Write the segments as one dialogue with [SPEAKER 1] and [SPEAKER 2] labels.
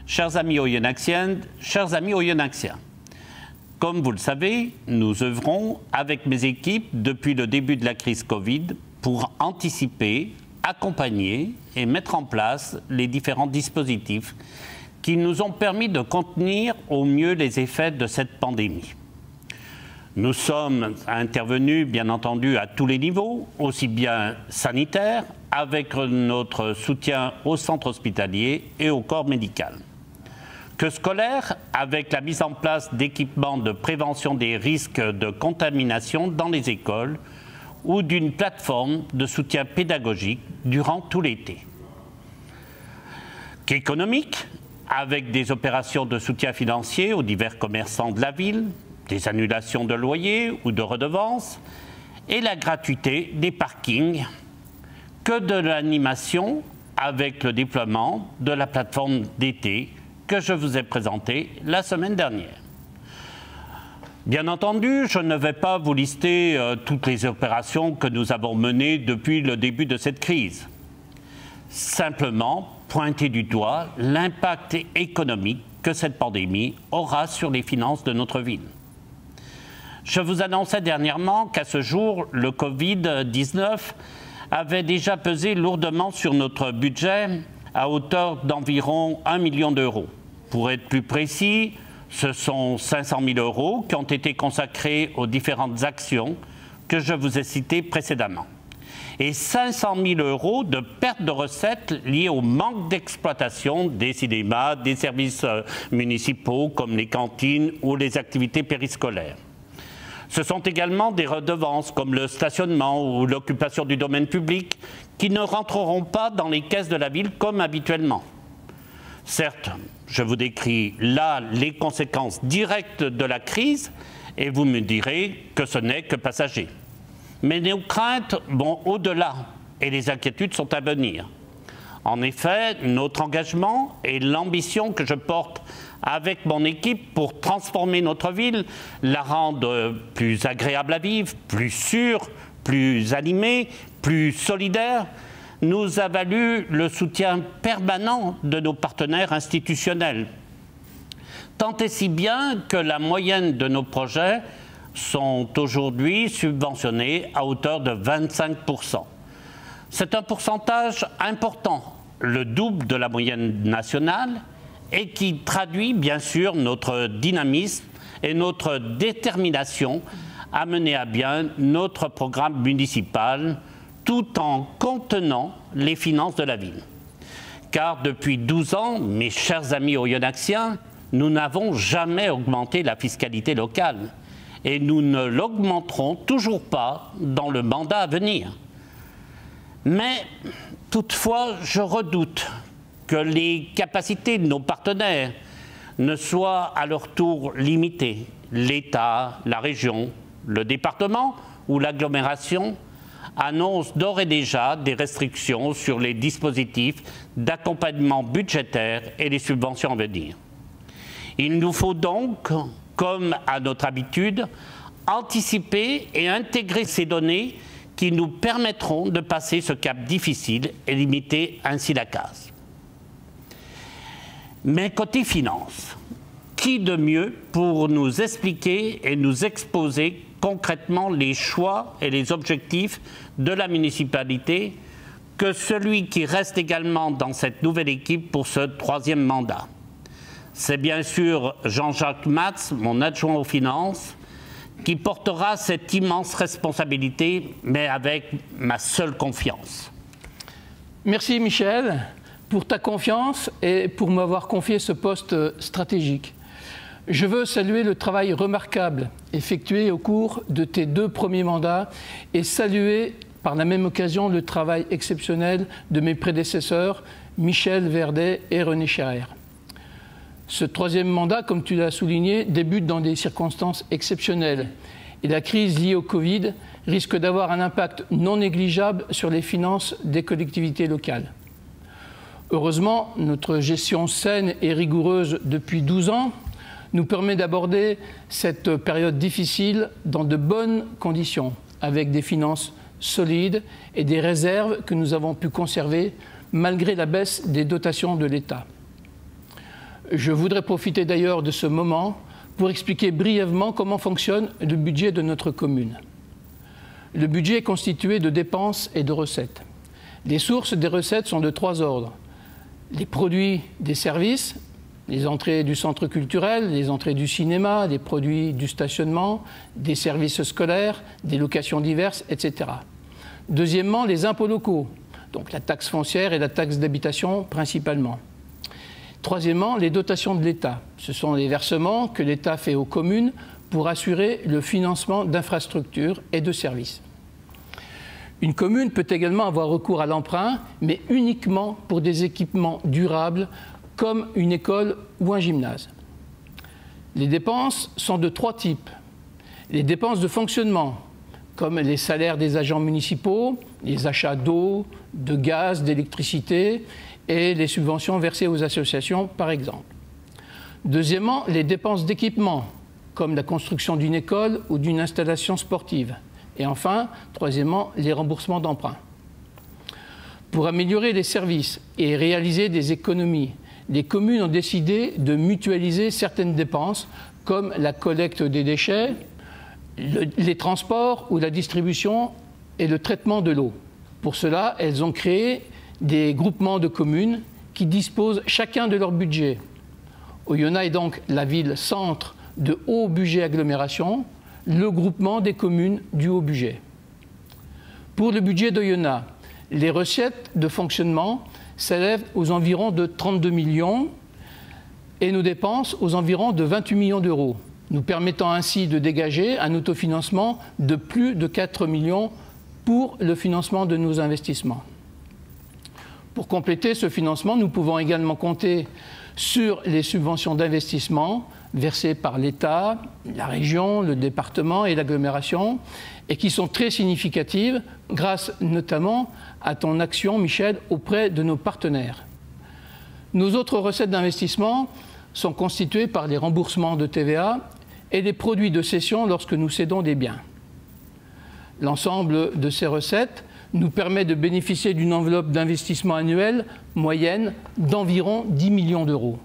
[SPEAKER 1] Chers amis oyonnaxiennes, chers amis oyonnaxiens, comme vous le savez, nous œuvrons avec mes équipes depuis le début de la crise Covid pour anticiper, accompagner et mettre en place les différents dispositifs qui nous ont permis de contenir au mieux les effets de cette pandémie. Nous sommes intervenus, bien entendu, à tous les niveaux, aussi bien sanitaires, avec notre soutien au centre hospitalier et au corps médical, que scolaire, avec la mise en place d'équipements de prévention des risques de contamination dans les écoles ou d'une plateforme de soutien pédagogique durant tout l'été. Qu'économique, avec des opérations de soutien financier aux divers commerçants de la ville, des annulations de loyers ou de redevances, et la gratuité des parkings, que de l'animation avec le déploiement de la plateforme d'été que je vous ai présentée la semaine dernière. Bien entendu, je ne vais pas vous lister toutes les opérations que nous avons menées depuis le début de cette crise. Simplement pointer du doigt l'impact économique que cette pandémie aura sur les finances de notre ville. Je vous annonçais dernièrement qu'à ce jour, le Covid-19 avait déjà pesé lourdement sur notre budget à hauteur d'environ 1 million d'euros. Pour être plus précis, ce sont 500 000 euros qui ont été consacrés aux différentes actions que je vous ai citées précédemment. Et 500 000 euros de perte de recettes liées au manque d'exploitation des cinémas, des services municipaux comme les cantines ou les activités périscolaires. Ce sont également des redevances comme le stationnement ou l'occupation du domaine public qui ne rentreront pas dans les caisses de la ville comme habituellement. Certes, je vous décris là les conséquences directes de la crise et vous me direz que ce n'est que passager. Mais nos craintes vont au-delà et les inquiétudes sont à venir. En effet, notre engagement et l'ambition que je porte avec mon équipe pour transformer notre ville, la rendre plus agréable à vivre, plus sûre, plus animée, plus solidaire, nous a valu le soutien permanent de nos partenaires institutionnels. Tant et si bien que la moyenne de nos projets sont aujourd'hui subventionnés à hauteur de 25%. C'est un pourcentage important, le double de la moyenne nationale, et qui traduit bien sûr notre dynamisme et notre détermination à mener à bien notre programme municipal tout en contenant les finances de la ville. Car depuis 12 ans, mes chers amis oyonnaxiens, nous n'avons jamais augmenté la fiscalité locale et nous ne l'augmenterons toujours pas dans le mandat à venir. Mais toutefois, je redoute que les capacités de nos partenaires ne soient à leur tour limitées. L'État, la région, le département ou l'agglomération annoncent d'ores et déjà des restrictions sur les dispositifs d'accompagnement budgétaire et les subventions à venir. Il nous faut donc, comme à notre habitude, anticiper et intégrer ces données qui nous permettront de passer ce cap difficile et limiter ainsi la casse. Mais côté finances, qui de mieux pour nous expliquer et nous exposer concrètement les choix et les objectifs de la municipalité que celui qui reste également dans cette nouvelle équipe pour ce troisième mandat. C'est bien sûr Jean-Jacques Matz, mon adjoint aux finances, qui portera cette immense responsabilité, mais avec ma seule confiance.
[SPEAKER 2] Merci Michel pour ta confiance et pour m'avoir confié ce poste stratégique. Je veux saluer le travail remarquable effectué au cours de tes 2 premiers mandats et saluer par la même occasion le travail exceptionnel de mes prédécesseurs Michel Verdet et René Schaerer. Ce troisième mandat, comme tu l'as souligné, débute dans des circonstances exceptionnelles et la crise liée au Covid risque d'avoir un impact non négligeable sur les finances des collectivités locales. Heureusement, notre gestion saine et rigoureuse depuis 12 ans nous permet d'aborder cette période difficile dans de bonnes conditions, avec des finances solides et des réserves que nous avons pu conserver malgré la baisse des dotations de l'État. Je voudrais profiter d'ailleurs de ce moment pour expliquer brièvement comment fonctionne le budget de notre commune. Le budget est constitué de dépenses et de recettes. Les sources des recettes sont de 3 ordres. Les produits des services, les entrées du centre culturel, les entrées du cinéma, les produits du stationnement, des services scolaires, des locations diverses, etc. Deuxièmement, les impôts locaux, donc la taxe foncière et la taxe d'habitation principalement. Troisièmement, les dotations de l'État. Ce sont les versements que l'État fait aux communes pour assurer le financement d'infrastructures et de services. Une commune peut également avoir recours à l'emprunt, mais uniquement pour des équipements durables comme une école ou un gymnase. Les dépenses sont de 3 types. Les dépenses de fonctionnement, comme les salaires des agents municipaux, les achats d'eau, de gaz, d'électricité et les subventions versées aux associations, par exemple. Deuxièmement, les dépenses d'équipement, comme la construction d'une école ou d'une installation sportive. Et enfin, troisièmement, les remboursements d'emprunts. Pour améliorer les services et réaliser des économies, les communes ont décidé de mutualiser certaines dépenses, comme la collecte des déchets, les transports ou la distribution et le traitement de l'eau. Pour cela, elles ont créé des groupements de communes qui disposent chacun de leur budget. Oyonnax est donc la ville-centre de haut budget agglomération, le groupement des communes du haut budget. Pour le budget d'Oyonnax, les recettes de fonctionnement s'élèvent aux environs de 32 millions et nos dépenses aux environs de 28 millions d'euros, nous permettant ainsi de dégager un autofinancement de plus de 4 millions pour le financement de nos investissements. Pour compléter ce financement, nous pouvons également compter sur les subventions d'investissement versées par l'État, la région, le département et l'agglomération, et qui sont très significatives grâce notamment à ton action, Michel, auprès de nos partenaires. Nos autres recettes d'investissement sont constituées par les remboursements de TVA et les produits de cession lorsque nous cédons des biens. L'ensemble de ces recettes nous permet de bénéficier d'une enveloppe d'investissement annuelle moyenne d'environ 10 millions d'euros.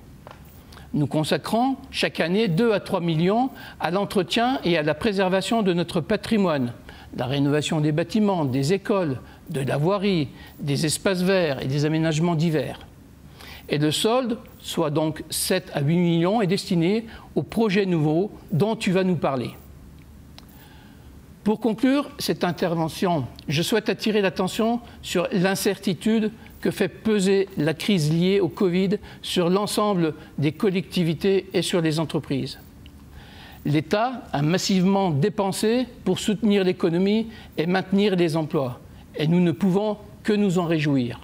[SPEAKER 2] Nous consacrons chaque année 2 à 3 millions à l'entretien et à la préservation de notre patrimoine, la rénovation des bâtiments, des écoles, de la voirie, des espaces verts et des aménagements divers. Et le solde, soit donc 7 à 8 millions, est destiné aux projets nouveaux dont tu vas nous parler. Pour conclure cette intervention, je souhaite attirer l'attention sur l'incertitude que fait peser la crise liée au Covid sur l'ensemble des collectivités et sur les entreprises. L'État a massivement dépensé pour soutenir l'économie et maintenir les emplois, et nous ne pouvons que nous en réjouir.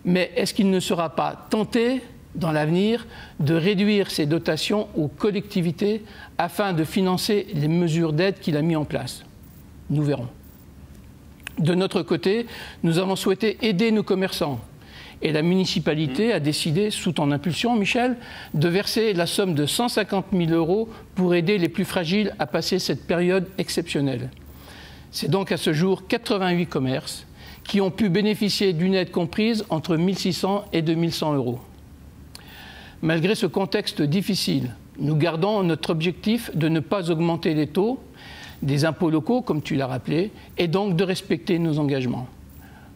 [SPEAKER 2] Mais est-ce qu'il ne sera pas tenté, dans l'avenir, de réduire ces dotations aux collectivités afin de financer les mesures d'aide qu'il a mises en place? Nous verrons. De notre côté, nous avons souhaité aider nos commerçants. Et la municipalité a décidé, sous ton impulsion, Michel, de verser la somme de 150 000 € pour aider les plus fragiles à passer cette période exceptionnelle. C'est donc à ce jour 88 commerces qui ont pu bénéficier d'une aide comprise entre 1 600 et 2 100 €. Malgré ce contexte difficile, nous gardons notre objectif de ne pas augmenter les taux des impôts locaux, comme tu l'as rappelé, et donc de respecter nos engagements.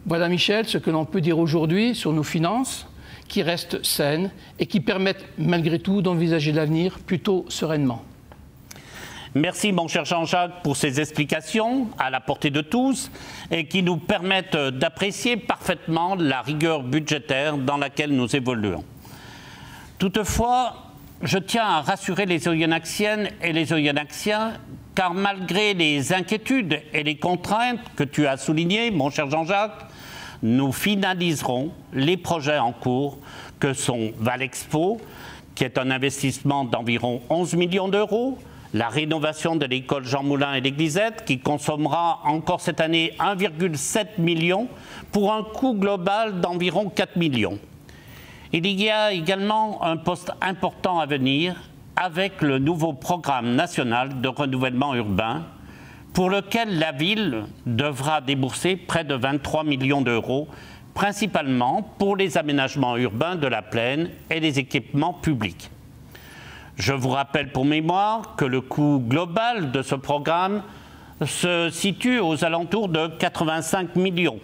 [SPEAKER 2] Voilà, Michel, ce que l'on peut dire aujourd'hui sur nos finances, qui restent saines et qui permettent malgré tout d'envisager l'avenir plutôt sereinement.
[SPEAKER 1] Merci, mon cher Jean-Jacques, pour ces explications à la portée de tous et qui nous permettent d'apprécier parfaitement la rigueur budgétaire dans laquelle nous évoluons. Toutefois, je tiens à rassurer les Oyonnaxiennes et les Oyonnaxiens, car malgré les inquiétudes et les contraintes que tu as soulignées, mon cher Jean-Jacques, nous finaliserons les projets en cours que sont Valexpo, qui est un investissement d'environ 11 millions d'euros, la rénovation de l'école Jean Moulin et l'Églisette, qui consommera encore cette année 1,7 million pour un coût global d'environ 4 millions. Il y a également un poste important à venir avec le nouveau programme national de renouvellement urbain pour lequel la ville devra débourser près de 23 millions d'euros principalement pour les aménagements urbains de la plaine et les équipements publics. Je vous rappelle pour mémoire que le coût global de ce programme se situe aux alentours de 85 millions.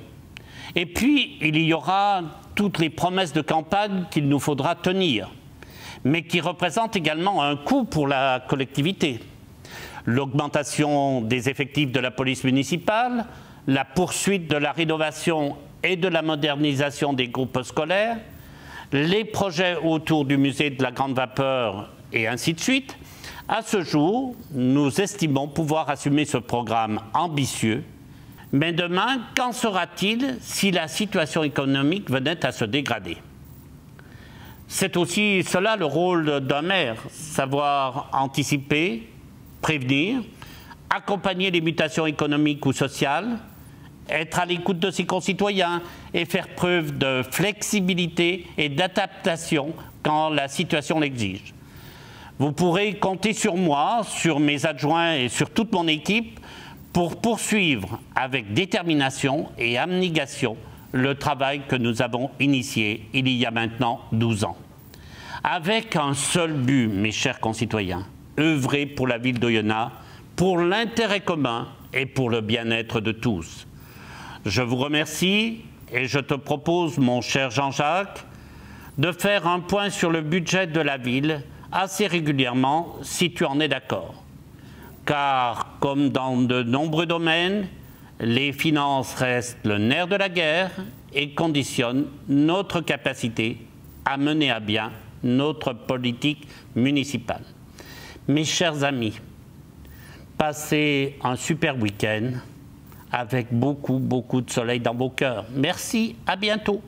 [SPEAKER 1] Et puis, il y aura toutes les promesses de campagne qu'il nous faudra tenir, mais qui représentent également un coût pour la collectivité. L'augmentation des effectifs de la police municipale, la poursuite de la rénovation et de la modernisation des groupes scolaires, les projets autour du musée de la Grande Vapeur et ainsi de suite. À ce jour, nous estimons pouvoir assumer ce programme ambitieux. Mais demain, qu'en sera-t-il si la situation économique venait à se dégrader? C'est aussi cela le rôle d'un maire, savoir anticiper, prévenir, accompagner les mutations économiques ou sociales, être à l'écoute de ses concitoyens et faire preuve de flexibilité et d'adaptation quand la situation l'exige. Vous pourrez compter sur moi, sur mes adjoints et sur toute mon équipe pour poursuivre avec détermination et abnégation le travail que nous avons initié il y a maintenant 12 ans. Avec un seul but, mes chers concitoyens, œuvrer pour la ville d'Oyonnax, pour l'intérêt commun et pour le bien-être de tous. Je vous remercie et je te propose, mon cher Jean-Jacques, de faire un point sur le budget de la ville assez régulièrement, si tu en es d'accord. Car, comme dans de nombreux domaines, les finances restent le nerf de la guerre et conditionnent notre capacité à mener à bien notre politique municipale. Mes chers amis, passez un super week-end avec beaucoup de soleil dans vos cœurs. Merci, à bientôt.